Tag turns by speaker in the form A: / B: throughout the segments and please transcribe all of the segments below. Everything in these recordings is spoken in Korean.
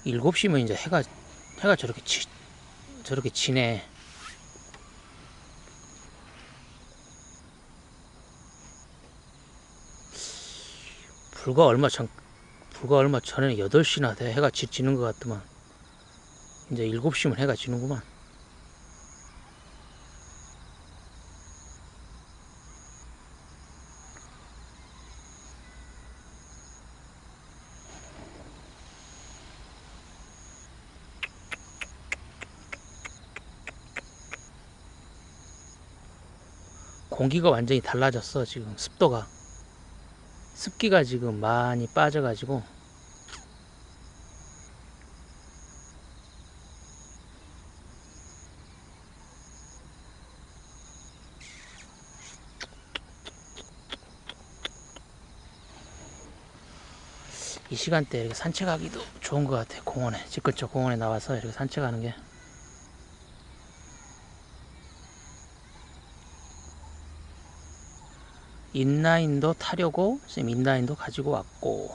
A: 7시면 이제 해가 저렇게 지네. 불과 얼마 전에 8시나 돼 해가 지는 것 같더만. 이제 7시면 해가 지는구만. 공기가 완전히 달라졌어. 지금 습기가 지금 많이 빠져가지고. 이 시간대 이렇게 산책하기도 좋은 것 같아. 집 근처 공원에 나와서 이렇게 산책하는 게. 인라인도 타려고 쌤 인라인도 가지고 왔고.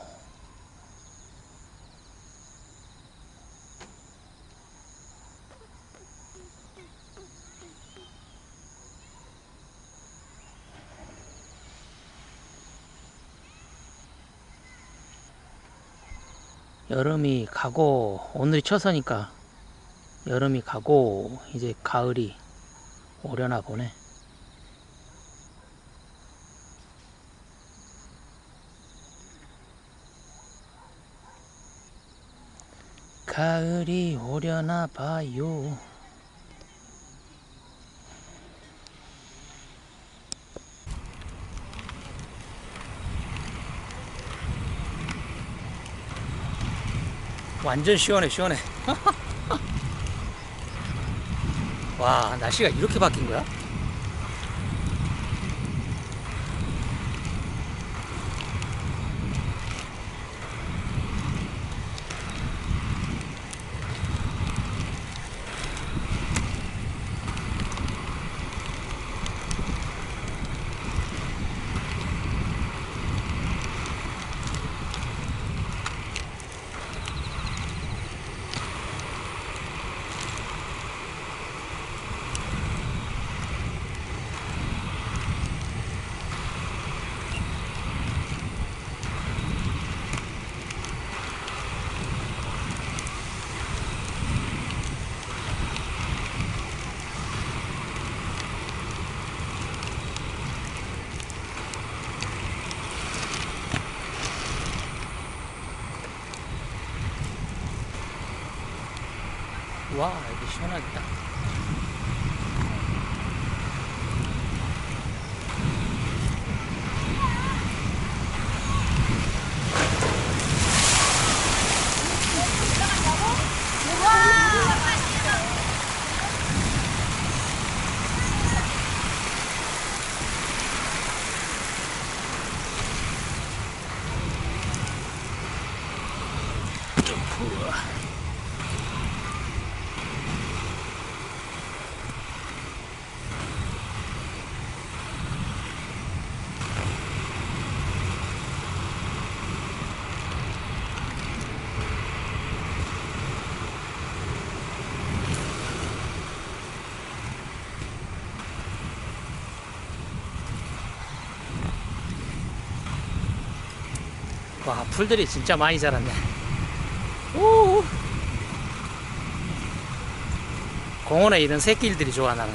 A: 여름이 가고, 오늘이 처서니까 여름이 가고 이제 가을이 오려나 보네. 가을이 오려나 봐요. 완전 시원해. 와, 날씨가 이렇게 바뀐 거야? 와, 이게 시원하겠다. 와, 풀들이 진짜 많이 자랐네. 오, 공원에 이런 새끼들이 좋아, 나는.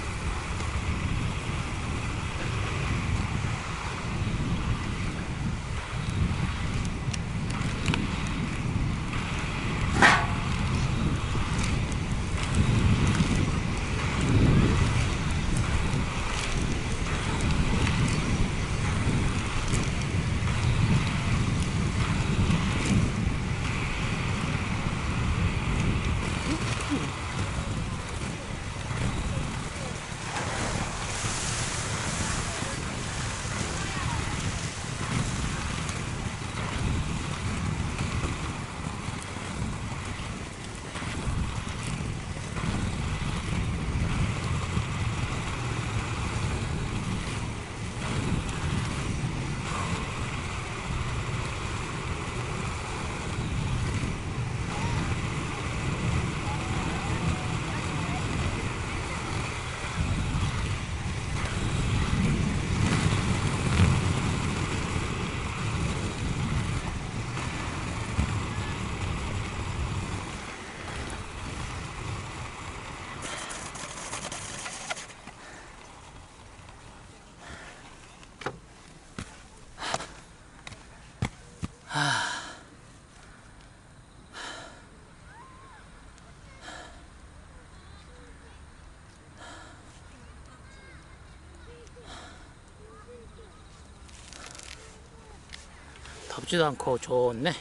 A: 덥지도 않고 좋네.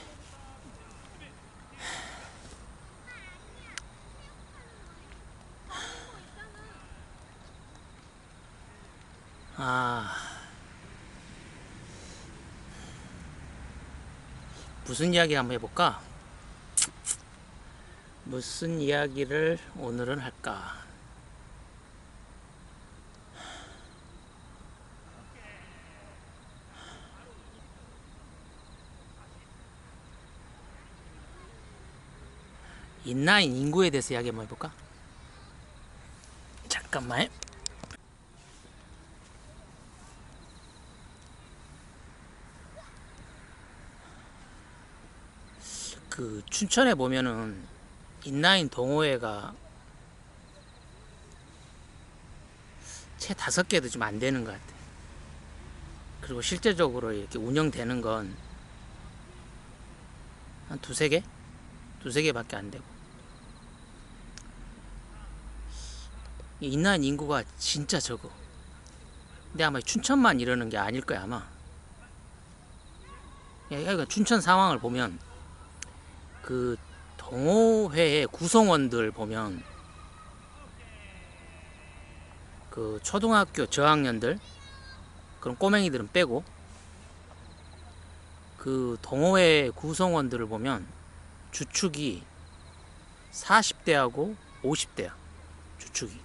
A: 아, 무슨 이야기 한번 해볼까? 무슨 이야기를 오늘은 할까? 인라인 인구에 대해서 이야기 한번 해볼까? 잠깐만. 그 춘천에 보면은 인라인 동호회가 채 5개도 좀 안 되는 것 같아. 그리고 실제적으로 이렇게 운영되는 건 한 2-3개? 2-3개밖에 안 되고. 인라인 인구가 진짜 적어. 근데 아마 춘천만 이러는 게 아닐 거야, 아마. 그러니까 춘천 상황을 보면 그 동호회의 구성원들 보면 그 초등학교 저학년들 그런 꼬맹이들은 빼고 그 동호회 구성원들을 보면 주축이 40대하고 50대야. 주축이.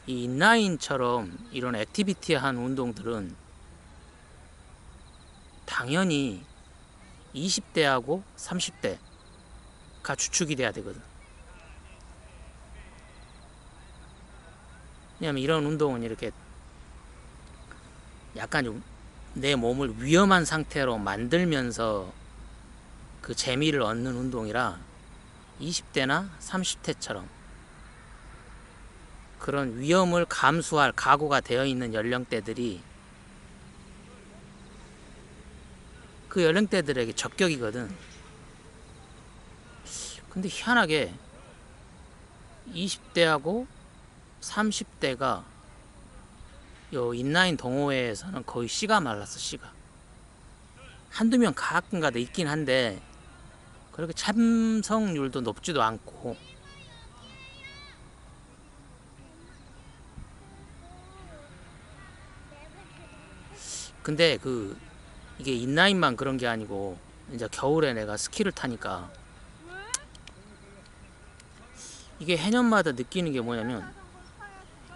A: 이 인라인처럼 이런 액티비티한 운동들은 당연히 20대하고 30대가 주축이 돼야 되거든. 왜냐면 이런 운동은 이렇게 약간 좀 내 몸을 위험한 상태로 만들면서 그 재미를 얻는 운동이라 20대나 30대처럼 그런 위험을 감수할 각오가 되어 있는 연령대들이 그 연령대들에게 적격이거든. 근데 희한하게 20대하고 30대가 요 인라인 동호회에서는 거의 씨가 말랐어. 씨가 한두 명 가끔가다 있긴 한데 그렇게 참석률도 높지도 않고. 근데 이게 인라인만 그런 게 아니고 이제 겨울에 내가 스키를 타니까 이게 해년마다 느끼는 게 뭐냐면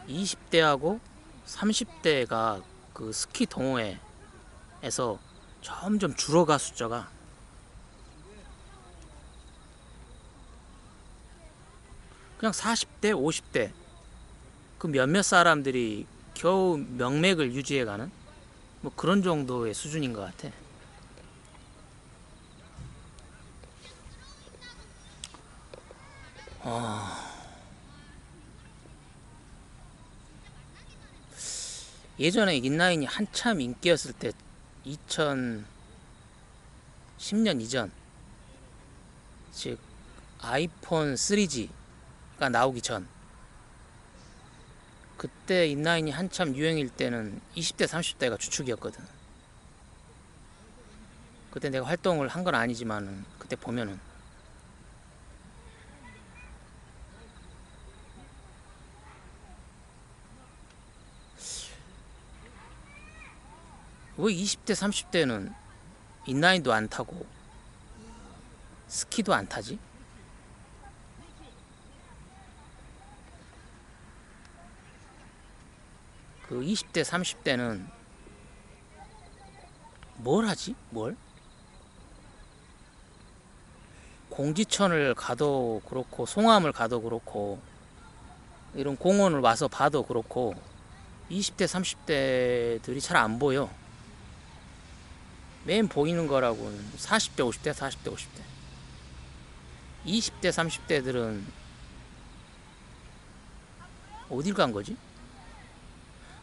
A: 20대하고 30대가 그 스키 동호회에서 점점 줄어가. 숫자가 그냥 40대 50대 그 몇몇 사람들이 겨우 명맥을 유지해가는 뭐 그런 정도의 수준인 것 같아. 예전에 인라인이 한참 인기였을 때 2010년 이전, 즉 아이폰 3G가 나오기 전, 그때 인라인이 한참 유행일 때는 20대 30대가 주축이었거든. 그때 내가 활동을 한 건 아니지만 그때 보면은 왜 20대 30대는 인라인도 안 타고 스키도 안 타지? 그 20대 30대는 뭘 하지? 뭘? 공지천을 가도 그렇고 송암을 가도 그렇고 이런 공원을 와서 봐도 그렇고 20대 30대들이 잘 안 보여. 맨 보이는 거라고는 40대 50대 40대 50대 20대 30대들은 어딜 간 거지?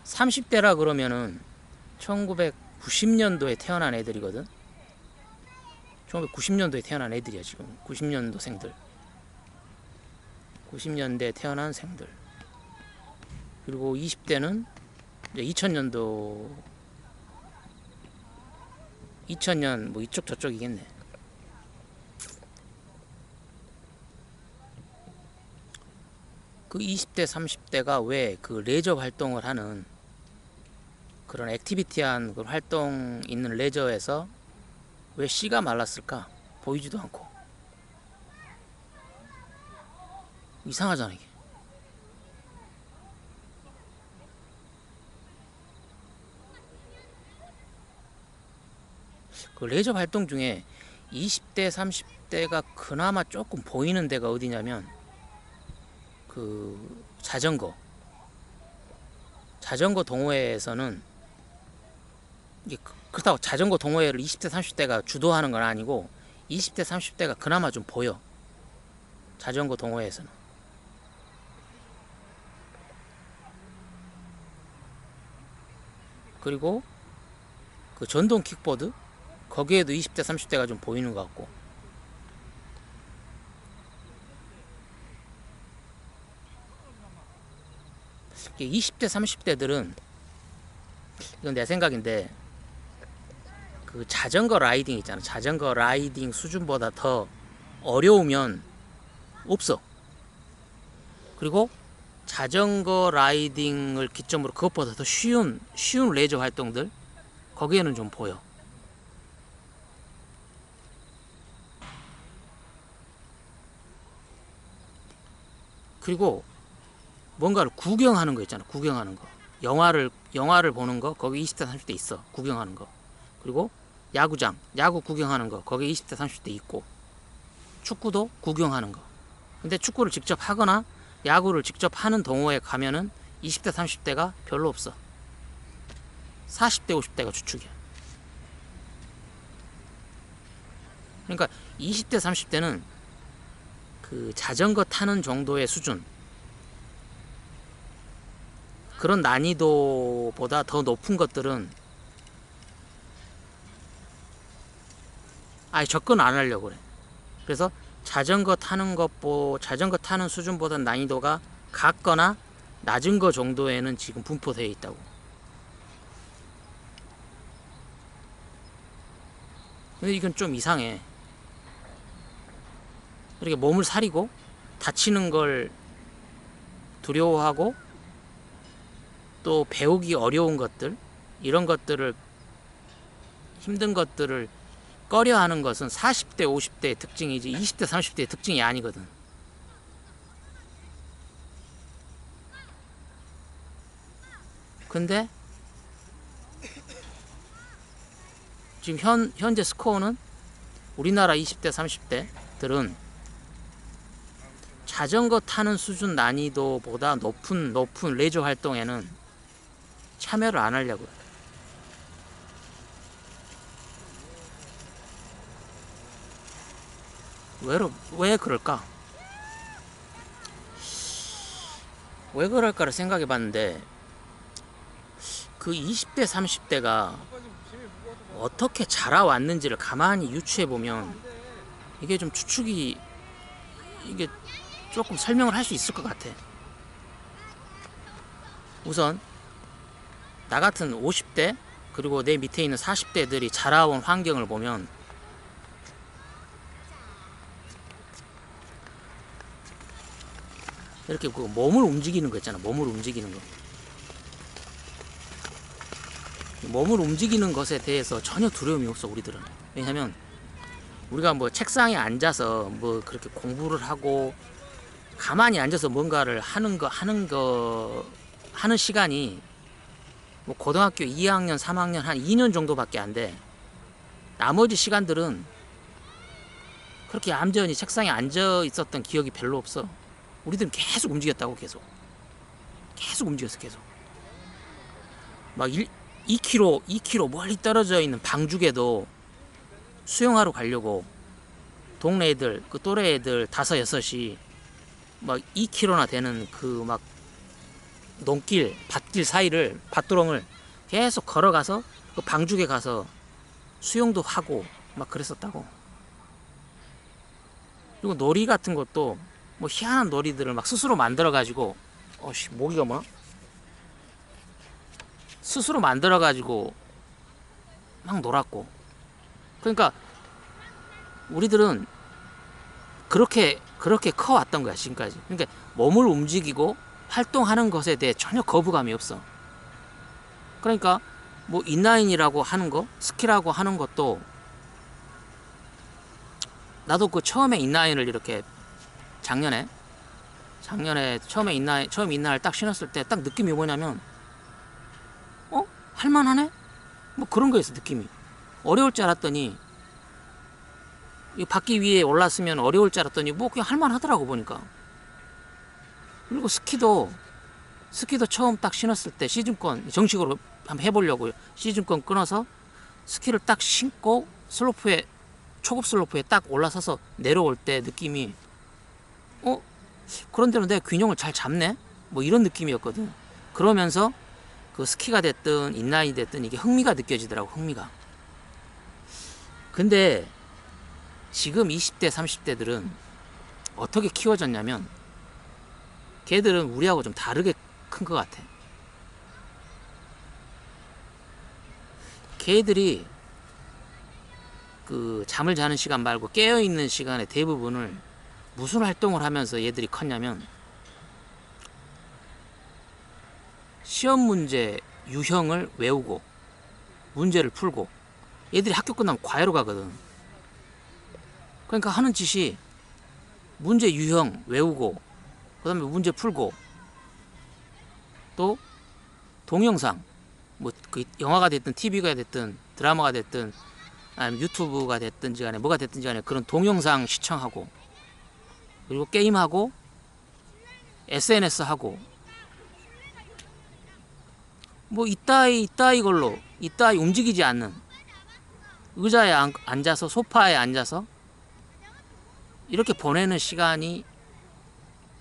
A: 30대라 그러면은 1990년도에 태어난 애들이거든. 1990년도에 태어난 애들이야. 지금 90년도생들, 90년대 태어난 생들. 그리고 20대는 2000년도 2000년 뭐 이쪽 저쪽이겠네. 그 20대 30대가 왜 그 레저 활동을 하는 그런 액티비티한 그 활동 있는 레저에서 왜 씨가 말랐을까? 보이지도 않고. 이상하잖아 이게. 그 레저 활동 중에 20대 30대가 그나마 조금 보이는 데가 어디냐면 그 자전거 동호회에서는 이게 그렇다고 자전거 동호회를 20대 30대가 주도하는 건 아니고 20대 30대가 그나마 좀 보여. 자전거 동호회에서는. 그리고 그 전동 킥보드 거기에도 20대 30대가 좀 보이는 것 같고. 이게 20대 30대들은 이건 내 생각인데 그 자전거 라이딩 있잖아. 자전거 라이딩 수준보다 더 어려우면 없어. 그리고 자전거 라이딩을 기점으로 그것보다 더 쉬운 레저 활동들 거기에는 좀 보여. 그리고 뭔가를 구경하는 거 있잖아. 구경하는 거. 영화를 보는 거 거기 20대 30대 있어. 구경하는 거. 그리고 야구 구경하는 거 거기 20대 30대 있고. 축구도 구경하는 거. 근데 축구를 직접 하거나 야구를 직접 하는 동호회에 가면은 20대 30대가 별로 없어. 40대 50대가 주축이야. 그러니까 20대 30대는 그 자전거 타는 정도의 수준, 그런 난이도보다 더 높은 것들은 아예 접근 안 하려고 그래. 그래서 자전거 타는 수준보다 난이도가 같거나 낮은 거 정도에는 지금 분포되어 있다고. 근데 이건 좀 이상해. 이렇게 몸을 사리고 다치는 걸 두려워하고 또 배우기 어려운 것들, 이런 것들을, 힘든 것들을 꺼려하는 것은 40대 50대의 특징이지 20대 30대의 특징이 아니거든. 근데 지금 현재 스코어는 우리나라 20대 30대들은 자전거 타는 수준 난이도보다 높은 레저 활동에는 참여를 안 하려고요. 왜 그럴까? 왜 그럴까를 생각해 봤는데 그 20대 30대가 어떻게 자라왔는지를 가만히 유추해 보면 이게 좀 이게 조금 설명을 할 수 있을 것 같아. 우선 나 같은 50대 그리고 내 밑에 있는 40대들이 자라온 환경을 보면 이렇게 그 몸을 움직이는 거 있잖아. 몸을 움직이는 거. 몸을 움직이는 것에 대해서 전혀 두려움이 없어 우리들은. 왜냐면 우리가 뭐 책상에 앉아서 뭐 그렇게 공부를 하고 가만히 앉아서 뭔가를 하는 시간이 뭐 고등학교 2학년 3학년 한 2년 정도밖에 안 돼. 나머지 시간들은 그렇게 얌전히 책상에 앉아 있었던 기억이 별로 없어. 우리들은 계속 움직였다고. 계속 움직였어. 계속 막 2km 멀리 떨어져 있는 방죽에도 수영하러 가려고 동네 애들, 그 또래 애들 5, 6이 막 2km나 되는 그 막 논길, 밭길 사이를, 밭두렁을 계속 걸어가서 그 방죽에 가서 수영도 하고 막 그랬었다고. 그리고 놀이 같은 것도 뭐 희한한 놀이들을 막 스스로 만들어가지고, 모기가 뭐? 스스로 만들어가지고 막 놀았고. 그러니까 우리들은 그렇게 커왔던 거야 지금까지. 그러니까 몸을 움직이고 활동하는 것에 대해 전혀 거부감이 없어. 그러니까 뭐 인라인이라고 하는 거, 스키라고 하는 것도 나도 그 처음에 인라인을 이렇게 작년에 처음 인라인 딱 신었을 때 딱 느낌이 뭐냐면 할만하네? 뭐 그런 거였어 느낌이. 어려울 줄 알았더니 이 바퀴 위에 올랐으면 어려울 줄 알았더니 뭐 그냥 할만하더라고 보니까. 그리고 스키도 처음 딱 신었을 때 시즌권 정식으로 한번 해보려고 시즌권 끊어서 스키를 딱 신고 초급 슬로프에 딱 올라서서 내려올 때 느낌이 그런데로 내가 균형을 잘 잡네? 뭐 이런 느낌이었거든. 그러면서 그 스키가 됐든 인라인이 됐든 이게 흥미가 느껴지더라고. 흥미가. 근데 지금 20대 30대들은 어떻게 키워졌냐면 걔들은 우리하고 좀 다르게 큰 것 같아. 걔들이 그 잠을 자는 시간 말고 깨어있는 시간의 대부분을 무슨 활동을 하면서 얘들이 컸냐면 시험 문제 유형을 외우고 문제를 풀고. 얘들이 학교 끝나면 과외로 가거든. 그러니까 하는 짓이 문제 유형 외우고 그 다음에 문제 풀고 또 동영상 뭐 그 영화가 됐든 TV가 됐든 드라마가 됐든 아니면 유튜브가 됐든지 간에 뭐가 됐든지 간에 그런 동영상 시청하고 그리고 게임하고 SNS 하고 뭐 이따위 걸로 이따위 움직이지 않는 의자에 앉아서 소파에 앉아서 이렇게 보내는 시간이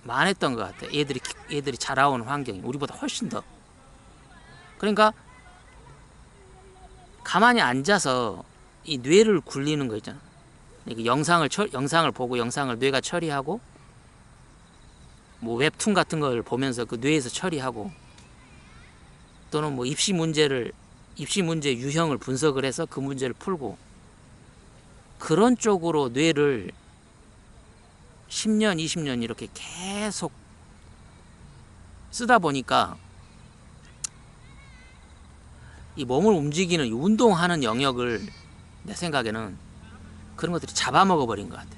A: 많았던 것 같아. 얘들이 자라온 환경이 우리보다 훨씬 더. 그러니까 가만히 앉아서 이 뇌를 굴리는 거 있잖아. 영상을 보고 영상을 뇌가 처리하고 뭐 웹툰 같은 걸 보면서 그 뇌에서 처리하고 또는 뭐 입시 문제 유형을 분석을 해서 그 문제를 풀고 그런 쪽으로 뇌를 10년, 20년 이렇게 계속 쓰다 보니까 이 몸을 움직이는 운동하는 영역을 내 생각에는 그런 것들이 잡아먹어 버린 것 같아.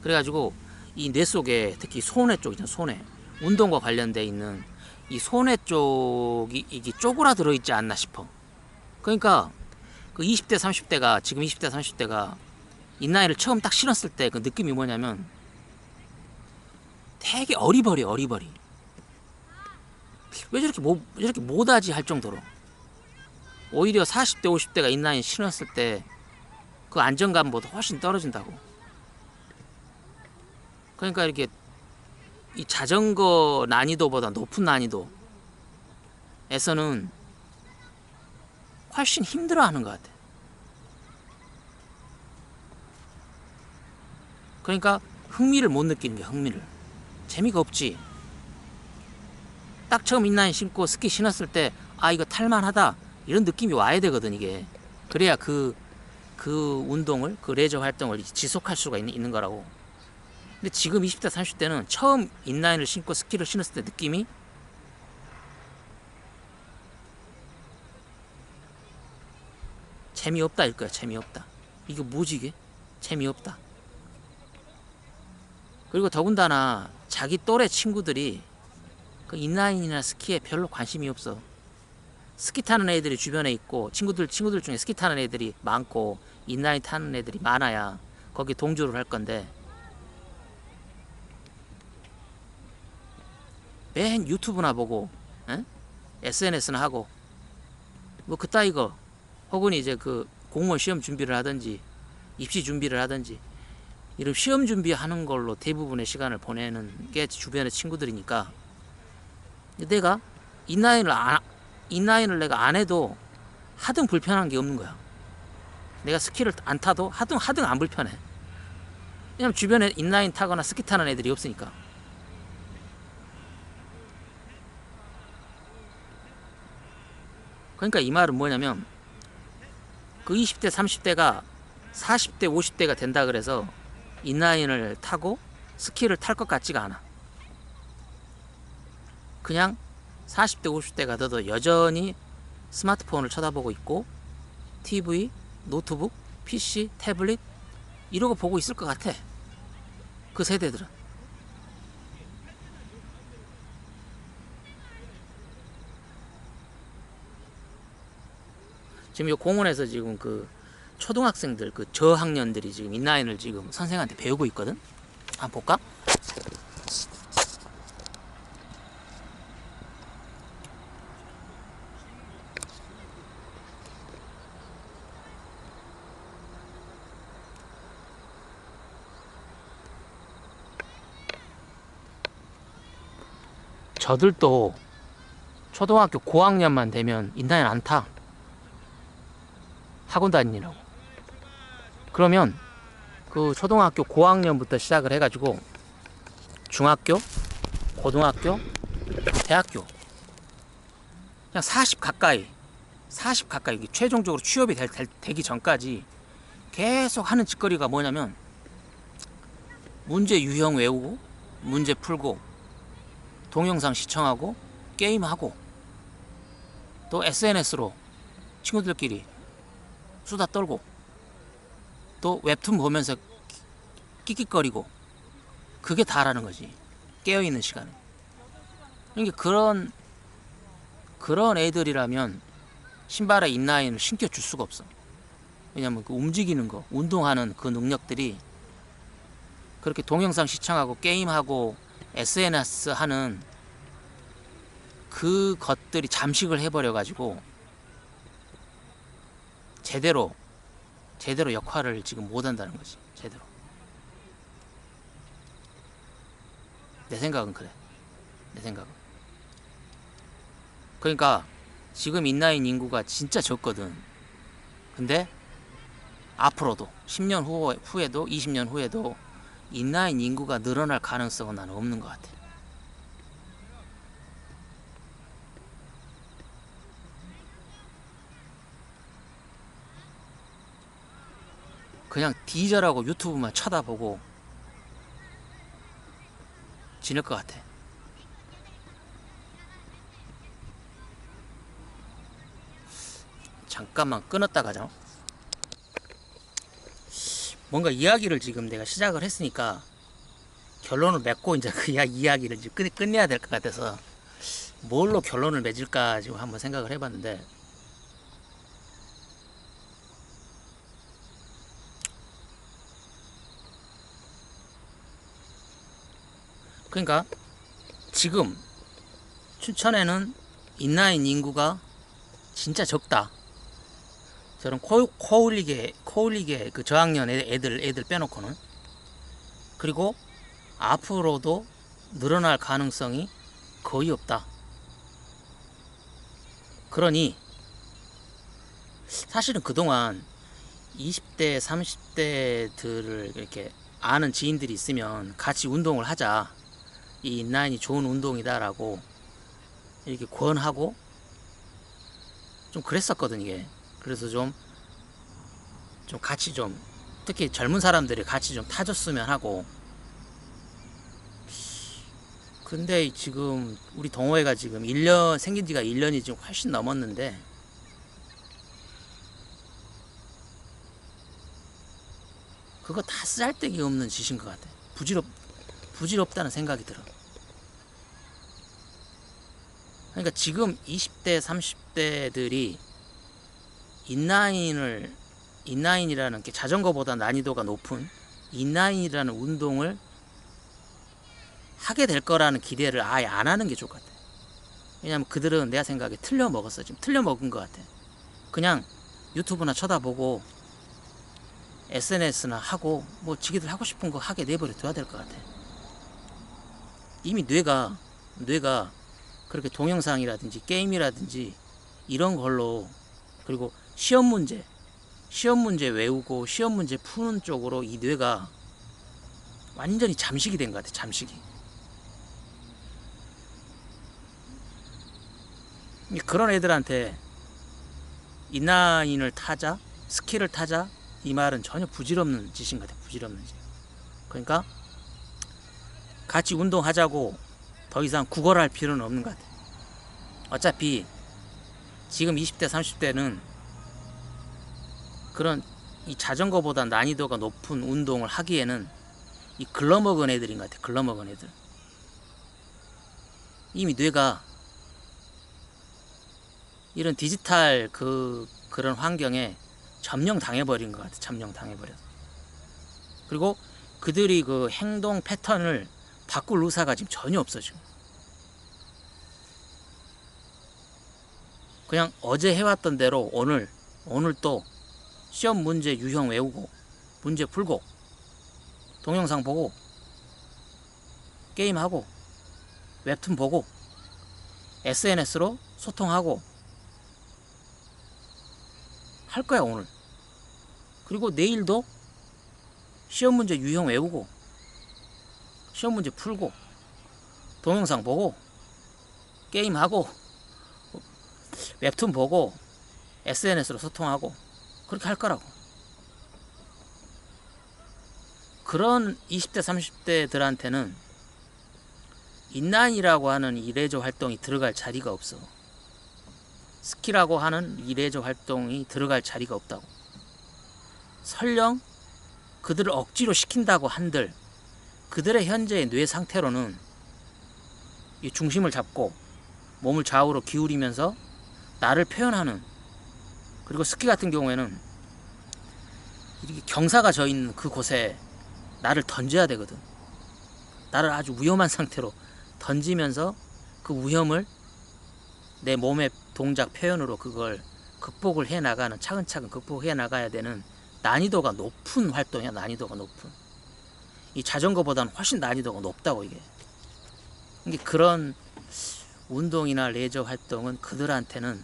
A: 그래가지고 이 뇌 속에 특히 소뇌 쪽 있잖아. 소뇌 운동과 관련돼 있는 이 소뇌 쪽이 이게 쪼그라들어 있지 않나 싶어. 그러니까 그 20대 30대가 지금 20대 30대가 인라인을 처음 딱 신었을 때 그 느낌이 뭐냐면 되게 어리버리. 왜 저렇게 못하지 할 정도로. 오히려 40대 50대가 인라인 신었을 때 그 안정감보다 훨씬 떨어진다고. 그러니까 이렇게 이 자전거 난이도보다 높은 난이도에서는 훨씬 힘들어하는 것 같아. 그러니까 흥미를 못 느끼는 거야. 흥미를. 재미가 없지. 딱 처음 인라인 신고 스키 신었을 때 이거 탈만하다 이런 느낌이 와야 되거든. 이게 그래야 그 운동을 그 레저 활동을 지속할 수가 있는 거라고. 근데 지금 20대 30대는 처음 인라인을 신고 스키를 신었을 때 느낌이 재미없다 일 거야. 재미없다. 이게 뭐지 이게? 재미없다. 그리고 더군다나 자기 또래 친구들이 그 인라인이나 스키에 별로 관심이 없어. 스키 타는 애들이 주변에 있고 친구들 중에 스키 타는 애들이 많고 인라인 타는 애들이 많아야 거기 동조를 할 건데 맨 유튜브나 보고 SNS나 하고 뭐 그따위 거 혹은 이제 그 공무원 시험 준비를 하든지 입시 준비를 하든지 이런 시험 준비하는 걸로 대부분의 시간을 보내는 게 주변의 친구들이니까 내가 인라인을 내가 안 해도 하등 불편한 게 없는 거야. 내가 스키를 안 타도 하등 안 불편해. 왜냐면 주변에 인라인 타거나 스키 타는 애들이 없으니까. 그러니까 이 말은 뭐냐면 그 20대 30대가 40대 50대가 된다 그래서 인라인을 타고 스키를 탈 것 같지가 않아. 그냥 40대 50대가 돼도 여전히 스마트폰을 쳐다보고 있고 TV, 노트북, PC, 태블릿 이러고 보고 있을 것 같아. 그 세대들은. 지금 이 공원에서 지금 그 초등학생들 그 저학년들이 지금 인라인을 지금 선생한테 배우고 있거든. 한번 볼까? 저들도 초등학교 고학년만 되면 인라인 안 타. 학원 다니라고. 그러면 그 초등학교 고학년부터 시작을 해가지고 중학교, 고등학교, 대학교 그냥 40 가까이 최종적으로 취업이 되기 전까지 계속 하는 짓거리가 뭐냐면 문제 유형 외우고 문제 풀고 동영상 시청하고 게임하고 또 SNS로 친구들끼리 수다 떨고 또 웹툰 보면서 끽끽거리고 그게 다라는 거지. 깨어있는 시간에. 그러니까 그런 애들이라면 신발에 인라인을 신겨줄 수가 없어. 왜냐면 그 움직이는 거, 운동하는 그 능력들이 그렇게 동영상 시청하고 게임하고 SNS 하는 그 것들이 잠식을 해버려가지고 제대로 역할을 지금 못한다는 거지. 제대로. 내 생각은 그래. 내 생각은. 그러니까 지금 인라인 인구가 진짜 적거든. 근데 앞으로도 10년 후에도 20년 후에도 인라인 인구가 늘어날 가능성은 나는 없는 것 같아. 그냥 디저라고 유튜브만 쳐다보고 지낼 것 같아. 잠깐만 끊었다 가자. 뭔가 이야기를 지금 내가 시작을 했으니까 결론을 맺고 이제 그 이야기를 지금 끝내야 될 것 같아서 뭘로 결론을 맺을까 지금 한번 생각을 해봤는데, 그러니까 지금 춘천에는 인라인 인구가 진짜 적다. 저런 코올리게 그 저학년 애들 빼놓고는. 그리고 앞으로도 늘어날 가능성이 거의 없다. 그러니 사실은 그동안 20대 30대들을 이렇게 아는 지인들이 있으면 같이 운동을 하자, 이 인라인이 좋은 운동이다라고 이렇게 권하고 좀 그랬었거든. 이게 그래서 좀 같이 좀, 특히 젊은 사람들이 같이 좀 타줬으면 하고. 근데 지금 우리 동호회가 지금 1년 생긴 지가 1년이 지금 훨씬 넘었는데 그거 다 쓸데기 없는 짓인 것 같아. 부질없다는 생각이 들어. 그러니까 지금 20대 30대들이 인라인이라는 게 자전거보다 난이도가 높은 인라인이라는 운동을 하게 될 거라는 기대를 아예 안 하는 게 좋을 것 같아. 왜냐면 그들은 내가 생각에 틀려 먹었어. 지금 틀려 먹은 것 같아. 그냥 유튜브나 쳐다보고 SNS나 하고 뭐 지기들 하고 싶은 거 하게 내버려 둬야 될 것 같아. 이미 뇌가 그렇게 동영상이라든지 게임이라든지 이런 걸로, 그리고 시험 문제 외우고 시험 문제 푸는 쪽으로 이 뇌가 완전히 잠식이 된 것 같아. 잠식이. 그런 애들한테 인라인을 타자, 스키를 타자, 이 말은 전혀 부질없는 짓인 것 같아. 부질없는 짓. 그러니까 같이 운동하자고 더 이상 구걸할 필요는 없는 것 같아. 어차피 지금 20대 30대는 그런 이 자전거보다 난이도가 높은 운동을 하기에는 이 글러먹은 애들인 것 같아. 글러먹은 애들. 이미 뇌가 이런 디지털 그런 환경에 점령 당해버린 것 같아. 점령 당해버려서. 그리고 그들이 그 행동 패턴을 바꿀 의사가 지금 전혀 없어. 지금 그냥 어제 해왔던 대로 오늘 또 시험 문제 유형 외우고 문제 풀고 동영상 보고 게임하고 웹툰 보고 SNS로 소통하고 할 거야 오늘. 그리고 내일도 시험 문제 유형 외우고 시험 문제 풀고 동영상 보고 게임하고 웹툰 보고 SNS로 소통하고 그렇게 할 거라고. 그런 20대 30대들한테는 인라인이라고 하는 이 레저 활동이 들어갈 자리가 없어. 스키라고 하는 이 레저 활동이 들어갈 자리가 없다고. 설령 그들을 억지로 시킨다고 한들 그들의 현재의 뇌 상태로는 이 중심을 잡고 몸을 좌우로 기울이면서 나를 표현하는, 그리고 스키 같은 경우에는 이렇게 경사가 져 있는 그곳에 나를 던져야 되거든. 나를 아주 위험한 상태로 던지면서 그 위험을 내 몸의 동작 표현으로 그걸 극복을 해 나가는, 차근차근 극복해 나가야 되는 난이도가 높은 활동이야. 난이도가 높은. 이 자전거보다는 훨씬 난이도가 높다고. 이게 그런 운동이나 레저 활동은 그들한테는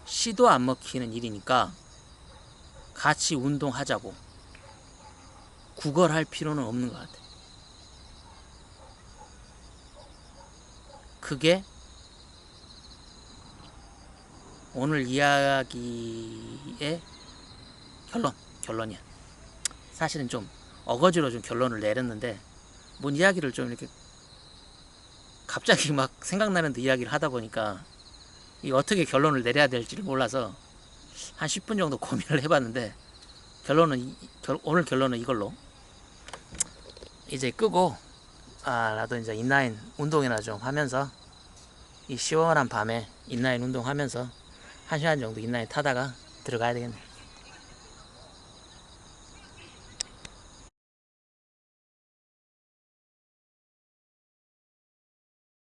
A: 시도 안 먹히는 일이니까 같이 운동하자고 구걸할 필요는 없는 것 같아. 그게 오늘 이야기의 결론이야. 사실은 좀 어거지로 좀 결론을 내렸는데 뭔 이야기를 좀 이렇게 갑자기 막 생각나는 데 이야기를 하다 보니까 이 어떻게 결론을 내려야 될지를 몰라서 한 10분 정도 고민을 해봤는데 오늘 결론은 이걸로 이제 끄고 나도 이제 인라인 운동이나 좀 하면서 이 시원한 밤에 인라인 운동하면서 1시간 정도 인라인 타다가 들어가야 되겠네.